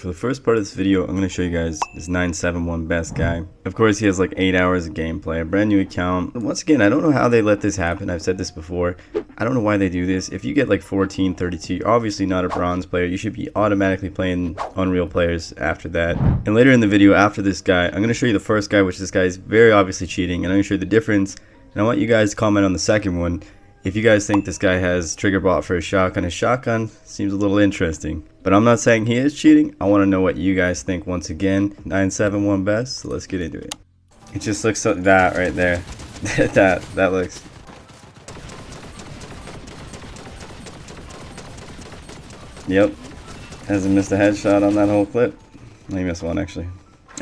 For the first part of this video, I'm going to show you guys this 971 best guy. Of course, he has like 8 hours of gameplay, a brand new account. Once again, I don't know how they let this happen. I've said this before. I don't know why they do this. If you get like 14, 32, you're obviously not a bronze player. You should be automatically playing Unreal players after that. And later in the video, after this guy, I'm going to show you the first guy, which this guy is very obviously cheating. And I'm going to show you the difference. And I want you guys to comment on the second one. If you guys think this guy has triggerbot for his shotgun seems a little interesting. But I'm not saying he is cheating. I want to know what you guys think once again. 971 best, so let's get into it. It just looks like that right there. that looks... Yep. Hasn't missed a headshot on that whole clip. He missed one actually.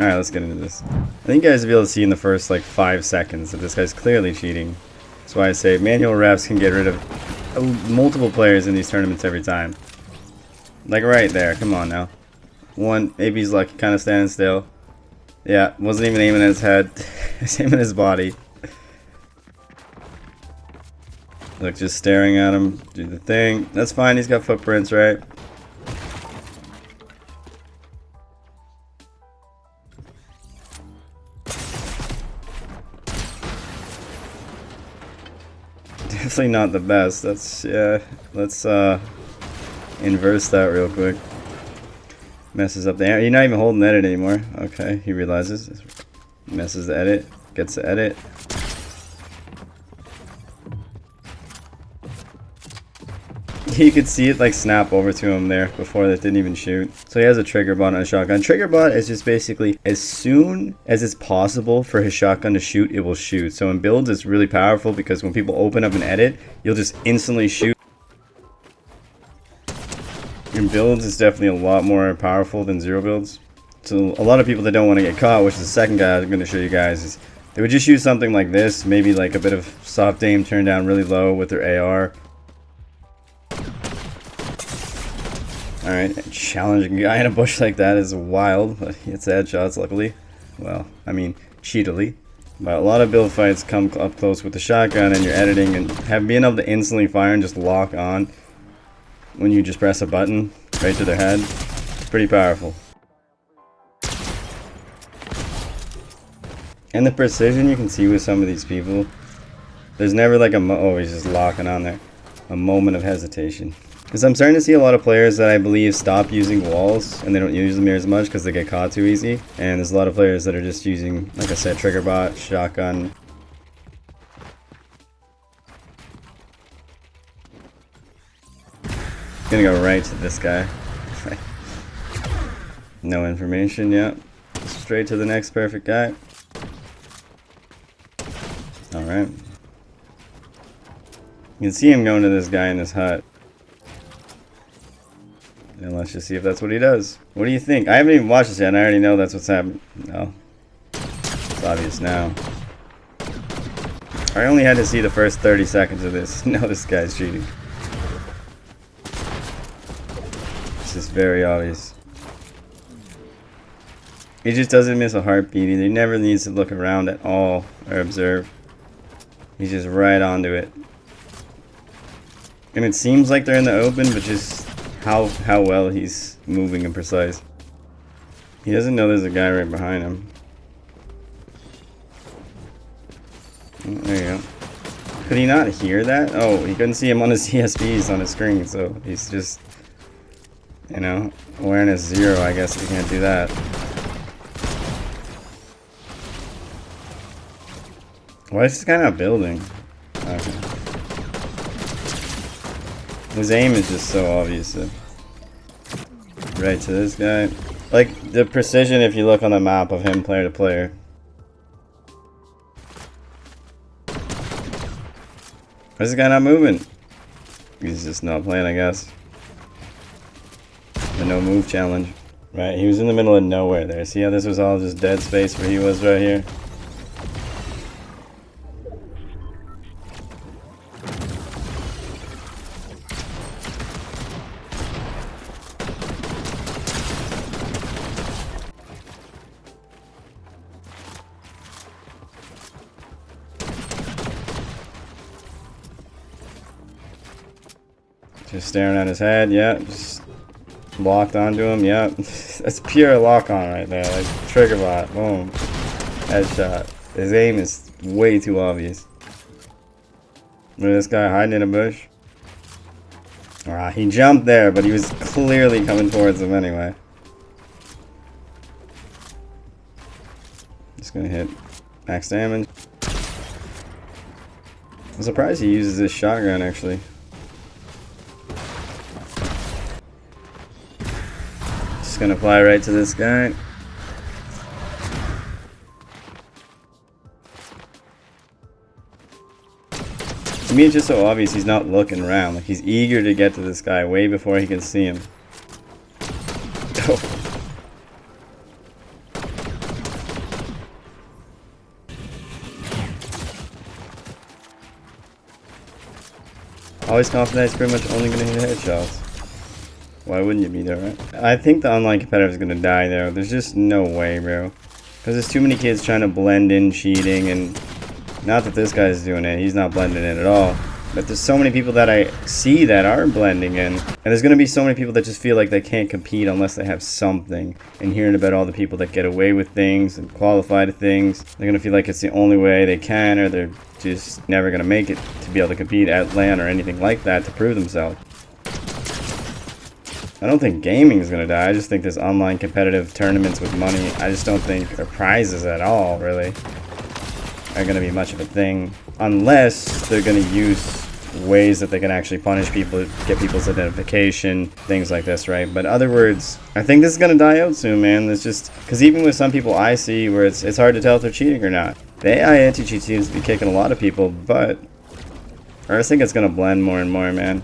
Alright, let's get into this. I think you guys will be able to see in the first like 5 seconds that this guy's clearly cheating. That's why I say manual refs can get rid of multiple players in these tournaments every time. Like right there, come on now. One, maybe he's lucky, kind of standing still. Yeah, wasn't even aiming at his head. He's aiming at his body. Look, just staring at him, do the thing. That's fine, he's got footprints, right? Definitely not the best. That's, yeah, let's inverse that real quick. Messes up the air. You're not even holding edit anymore. Okay, he realizes. Messes the edit. Gets the edit. You could see it like snap over to him there before that didn't even shoot. So he has a triggerbot on a shotgun. Triggerbot is just basically as soon as it's possible for his shotgun to shoot, it will shoot. So in builds it's really powerful because when people open up an edit, you'll just instantly shoot. In builds it's definitely a lot more powerful than zero builds. So a lot of people that don't want to get caught, which is the second guy I'm going to show you guys, is they would just use something like this, maybe like a bit of soft aim turned down really low with their AR. Alright, challenging a guy in a bush like that is wild, but he hits headshots luckily. Well, I mean, cheatily. But a lot of build fights come up close with the shotgun and you're editing, and being able to instantly fire and just lock on when you just press a button right to their head, it's pretty powerful. And the precision you can see with some of these people, there's never like oh, he's just locking on there, a moment of hesitation. Because I'm starting to see a lot of players that I believe stop using walls and they don't use them here as much because they get caught too easy. And there's a lot of players that are just using, like I said, triggerbot, shotgun. Gonna go right to this guy. No information yet. Straight to the next perfect guy. Alright. You can see him going to this guy in this hut. And let's just see if that's what he does. What do you think? I haven't even watched this yet and I already know that's what's happening. No. It's obvious now. I only had to see the first 30 seconds of this. No, this guy's cheating. It's just very obvious. He just doesn't miss a heartbeat either. He never needs to look around at all or observe. He's just right onto it. And it seems like they're in the open, but just how well he's moving and precise. He doesn't know there's a guy right behind him. Oh, there you go. Could he not hear that? Oh, he couldn't see him on his ESPs on his screen, so he's just, you know, awareness 0, I guess if you can't do that. Why is this guy not building? Okay. His aim is just so obvious. Right to this guy. Like, the precision if you look on the map of him player to player. Why is this guy not moving? He's just not playing, I guess. The no move challenge. Right, he was in the middle of nowhere there. See how this was all just dead space where he was right here? Just staring at his head, yeah, just Locked onto him, yep. That's pure lock on right there. Like triggerbot, boom. Headshot. His aim is way too obvious. Look at this guy hiding in a bush. Ah, he jumped there, but he was clearly coming towards him anyway. Just gonna hit max damage. I'm surprised he uses this shotgun actually. Just gonna fly right to this guy. To me, it's just so obvious he's not looking around. Like, he's eager to get to this guy way before he can see him. Oh. Always confident he's pretty much only going to hit headshots. Why wouldn't you be there, right? I think the online competitive is going to die there. There's just no way, bro. Because there's too many kids trying to blend in cheating, and not that this guy's doing it. He's not blending in at all. But there's so many people that I see that are blending in. And there's going to be so many people that just feel like they can't compete unless they have something. And hearing about all the people that get away with things and qualify to things, they're going to feel like it's the only way they can, or they're just never going to make it to be able to compete at LAN or anything like that to prove themselves. I don't think gaming is going to die. I just think there's online competitive tournaments with money. I just don't think, or prizes at all, really, are going to be much of a thing. Unless they're going to use ways that they can actually punish people, get people's identification, things like this, right? But other words, I think this is going to die out soon, man. It's just, because even with some people I see where it's hard to tell if they're cheating or not. The AI anti-cheat seems to be kicking a lot of people, but I just think it's going to blend more and more, man.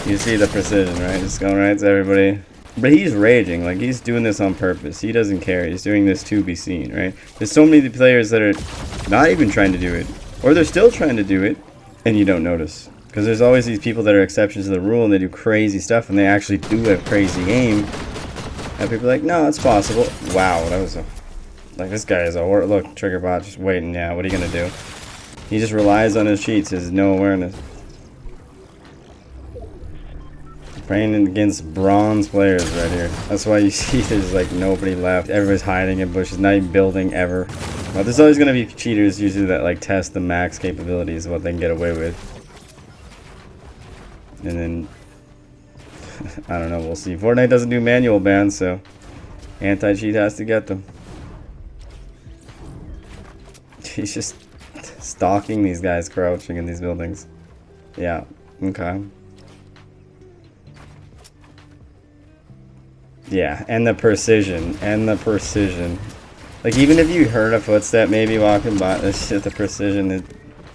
You see the precision, right? Just going right to everybody. But he's raging, like he's doing this on purpose. He doesn't care. He's doing this to be seen, right? There's so many players that are not even trying to do it, or they're still trying to do it, and you don't notice. Because there's always these people that are exceptions to the rule, and they do crazy stuff, and they actually do have crazy aim. And people are like, no, it's possible. Wow, that was a... Like, this guy is a... Look, triggerbot just waiting. Yeah, what are you going to do? He just relies on his cheats. He has no awareness. Playing against bronze players right here. That's why you see there's like nobody left. Everybody's hiding in bushes, not even building ever. Well, there's always going to be cheaters usually that like test the max capabilities of what they can get away with. And then, I don't know, we'll see. Fortnite doesn't do manual bans, so anti-cheat has to get them. He's just stalking these guys crouching in these buildings. Yeah, okay. Yeah, and the precision, Like, even if you heard a footstep maybe walking by, this shit, the precision,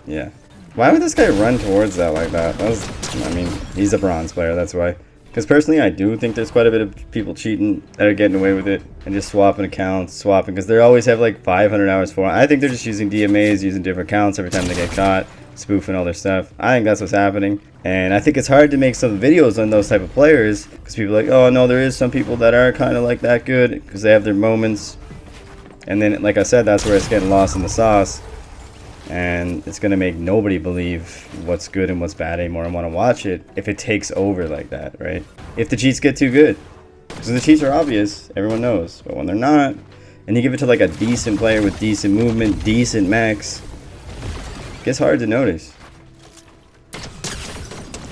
yeah. Why would this guy run towards that like that? That was, I mean, he's a bronze player, that's why. Because personally, I do think there's quite a bit of people cheating that are getting away with it and just swapping accounts, because they always have like 500 hours for it. I think they're just using DMAs, using different accounts every time they get caught, spoofing all their stuff. I think that's what's happening. And I think it's hard to make some videos on those type of players because people are like, oh no, there is some people that are kind of like that good because they have their moments. And then, like I said, that's where it's getting lost in the sauce. And it's going to make nobody believe what's good and what's bad anymore and want to watch it if it takes over like that, right? If the cheats get too good. Because the cheats are obvious, everyone knows. But when they're not, and you give it to like a decent player with decent movement, decent max, it gets hard to notice.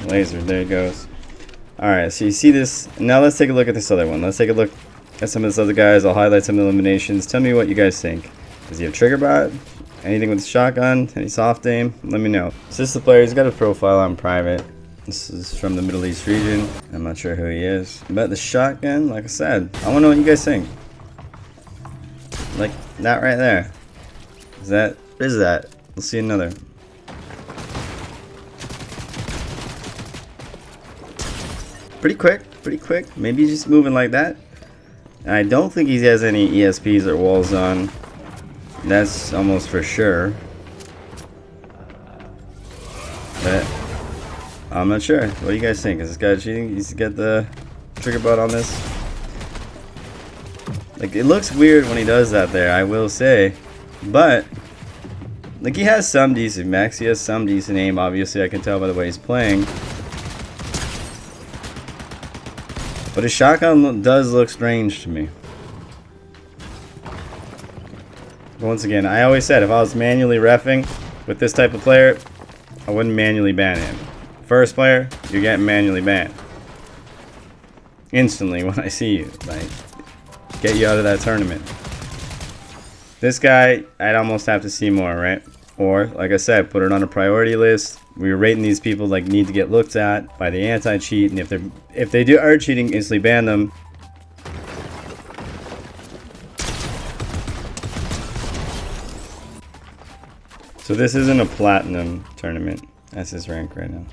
Laser, there it goes. Alright, so you see this. Now let's take a look at this other one. Let's take a look at some of this other guys. I'll highlight some eliminations. Tell me what you guys think. Does he have triggerbot? Anything with shotgun? Any soft aim? Let me know. So this is the player. He's got a profile on private. This is from the Middle East region. I'm not sure who he is. But the shotgun, like I said, I want to know what you guys think. Like that right there. Is that? What is that? Let's see another. Pretty quick. Maybe he's just moving like that. I don't think he has any ESPs or walls on. That's almost for sure. But I'm not sure. What do you guys think? Is this guy cheating? He's got the triggerbot on this. Like, it looks weird when he does that there, I will say. But Like, he has some decent mechs, he has some decent aim, obviously I can tell by the way he's playing. But his shotgun does look strange to me. But once again, I always said if I was manually reffing with this type of player, I wouldn't manually ban him. First player, you're getting manually banned. Instantly when I see you. Like, get you out of that tournament. This guy, I'd almost have to see more, right? Or, like I said, put it on a priority list. We were rating these people like need to get looked at by the anti-cheat, and if they are cheating, instantly ban them. So this isn't a platinum tournament. That's his rank right now.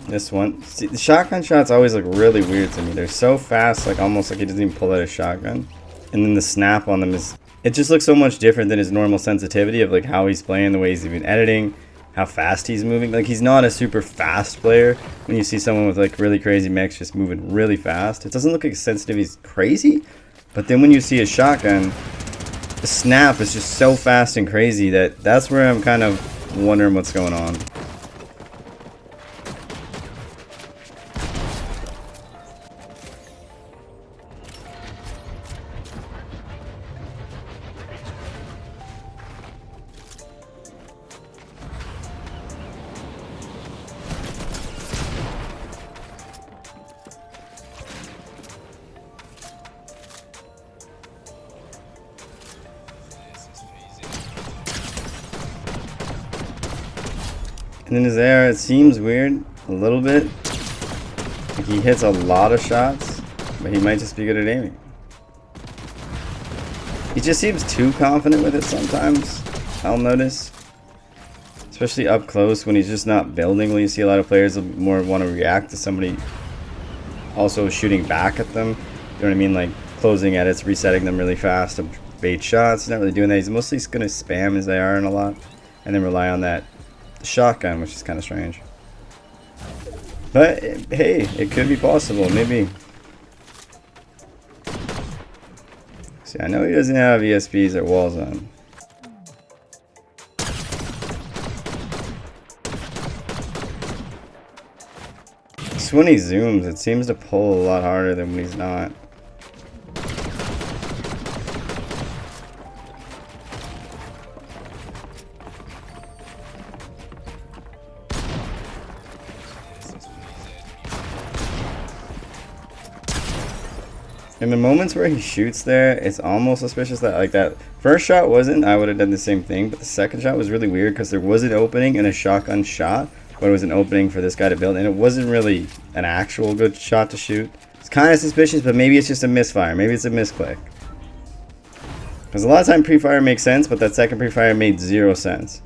This one, see, the shotgun shots always look really weird to me. They're so fast, like almost like he doesn't even pull out a shotgun. And then the snap on them is, it just looks so much different than his normal sensitivity of like how he's playing, the way he's even editing, how fast he's moving. Like, he's not a super fast player. When you see someone with like really crazy mechs just moving really fast, it doesn't look like sensitive, he's crazy. But then when you see a shotgun, the snap is just so fast and crazy that's where I'm kind of wondering what's going on. And in his air, it seems weird a little bit. Like, he hits a lot of shots, but he might just be good at aiming. He just seems too confident with it sometimes, I'll notice. Especially up close when he's just not building. When you see a lot of players more want to react to somebody also shooting back at them. You know what I mean? Like closing edits, resetting them really fast to bait shots. He's not really doing that. He's mostly going to spam his AR in a lot and then rely on that shotgun, which is kind of strange. But hey, it could be possible, maybe. See, I know he doesn't have ESPs or walls on. Just when he zooms, it seems to pull a lot harder than when he's not. In the moments where he shoots there, it's almost suspicious that like that first shot wasn't. I would have done the same thing, but the second shot was really weird because there was an opening and a shotgun shot, but it was an opening for this guy to build, and it wasn't really an actual good shot to shoot. It's kind of suspicious, but maybe it's just a misfire. Maybe it's a misclick. Because a lot of time pre-fire makes sense, but that second pre-fire made 0 sense.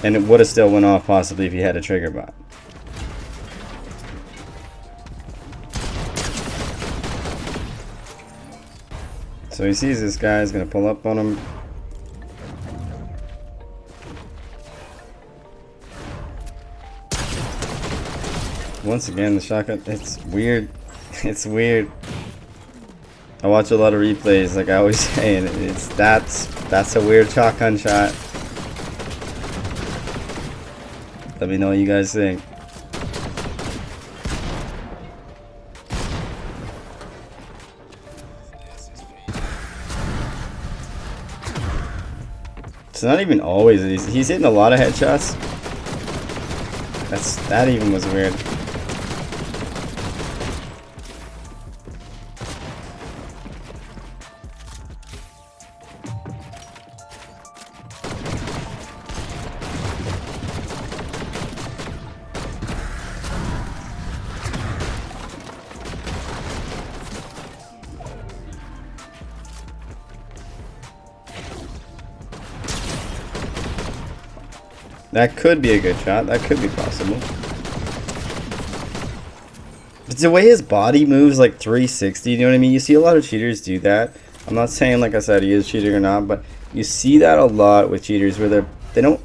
And it would have still went off possibly if he had a trigger bot. So he sees this guy, he's gonna pull up on him. Once again, the shotgun, it's weird. It's weird. I watch a lot of replays, like I always say, and that's a weird shotgun shot. Let me know what you guys think. It's not even always. He's hitting a lot of headshots. That even was weird. That could be a good shot. That could be possible. But the way his body moves like 360, you know what I mean? You see a lot of cheaters do that. I'm not saying, like I said, he is cheating or not, but you see that a lot with cheaters where they don't,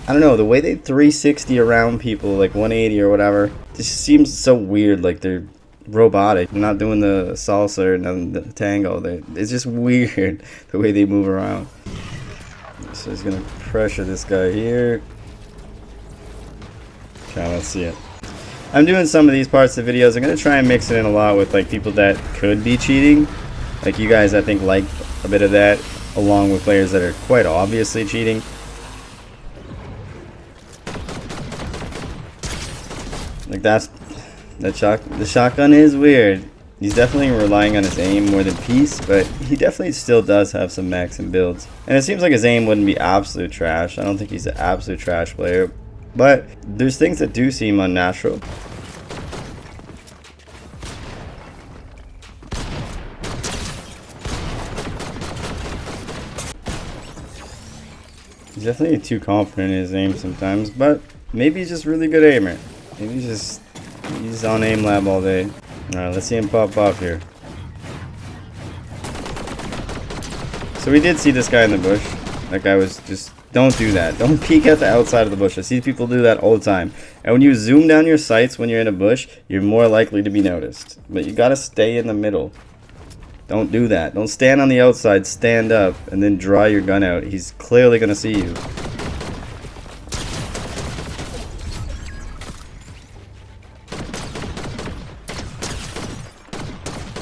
I don't know, the way they 360 around people, like 180 or whatever, it just seems so weird. Like they're robotic. They're not doing the salsa or nothing, the tango. It's just weird the way they move around. So he's gonna pressure this guy here. Okay, let's see it. I'm doing some of these parts of the videos. I'm gonna try and mix it in a lot with like people that could be cheating. Like you guys, I think, like a bit of that, along with players that are quite obviously cheating. Like the shotgun is weird. He's definitely relying on his aim more than peace, but he definitely still does have some maxing builds. And it seems like his aim wouldn't be absolute trash. I don't think he's an absolute trash player, but there's things that do seem unnatural. He's definitely too confident in his aim sometimes, but maybe he's just really good aimer. Maybe he's on aim lab all day. Alright, let's see him pop off here. So we did see this guy in the bush. That guy was just, don't do that. Don't peek at the outside of the bush. I see people do that all the time. And when you zoom down your sights when you're in a bush, you're more likely to be noticed. But you gotta stay in the middle. Don't do that. Don't stand on the outside, stand up, and then draw your gun out. He's clearly gonna see you.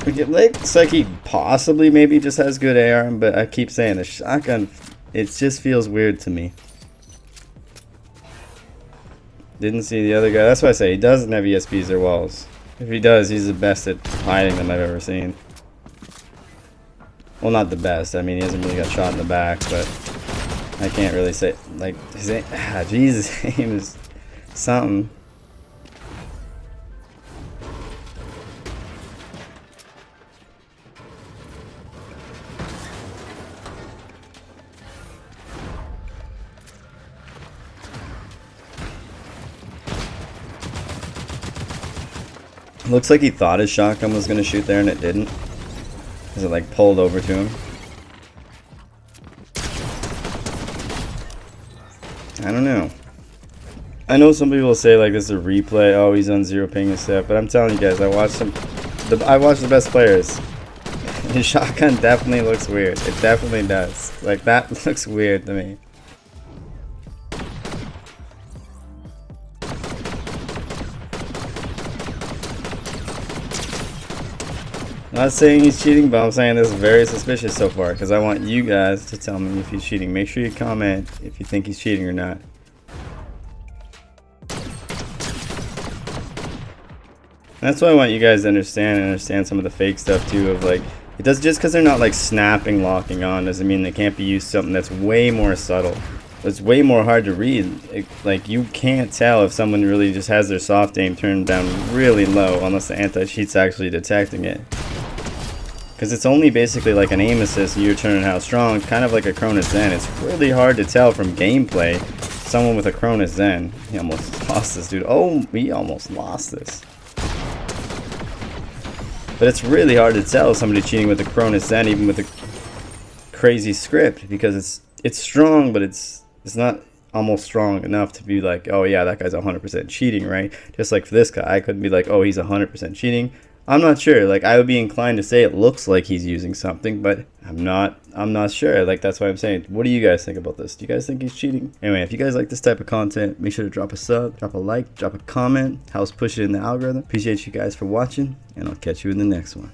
It looks like he possibly maybe just has good AR, but I keep saying the shotgun, it just feels weird to me. Didn't see the other guy. That's why I say he doesn't have ESPs or walls. If he does, he's the best at hiding them I've ever seen. Well, not the best. I mean, he hasn't really got shot in the back, but I can't really say, like, his aim, Jesus, his aim is something. Looks like he thought his shotgun was going to shoot there and it didn't. Because it like pulled over to him. I don't know. I know some people will say like this is a replay. Oh, he's on 0 ping and stuff. But I'm telling you guys, I watched the best players. His shotgun definitely looks weird. It definitely does. Like that looks weird to me. I'm not saying he's cheating, but I'm saying this is very suspicious so far because I want you guys to tell me if he's cheating. Make sure you comment if you think he's cheating or not. That's why I want you guys to understand some of the fake stuff too, of like, it does, just because they're not like snapping, locking on doesn't mean they can't be used something that's way more subtle. It's way more hard to read. Like you can't tell if someone really just has their soft aim turned down really low unless the anti-cheat's actually detecting it. Because it's only basically like an aim assist and you're turning how strong, kind of like a Cronus Zen. It's really hard to tell from gameplay someone with a Cronus Zen. He almost lost this dude. Oh, we almost lost this. But it's really hard to tell somebody cheating with a Cronus Zen, even with a crazy script, because it's strong, but it's not almost strong enough to be like, oh yeah, that guy's 100% cheating, right? Just like for this guy, I couldn't be like, oh, he's 100% cheating. I'm not sure. Like, I would be inclined to say it looks like he's using something, but I'm not sure. Like, that's why I'm saying, what do you guys think about this? Do you guys think he's cheating? Anyway, if you guys like this type of content, make sure to drop a sub, drop a like, drop a comment, helps push it in the algorithm. Appreciate you guys for watching, and I'll catch you in the next one.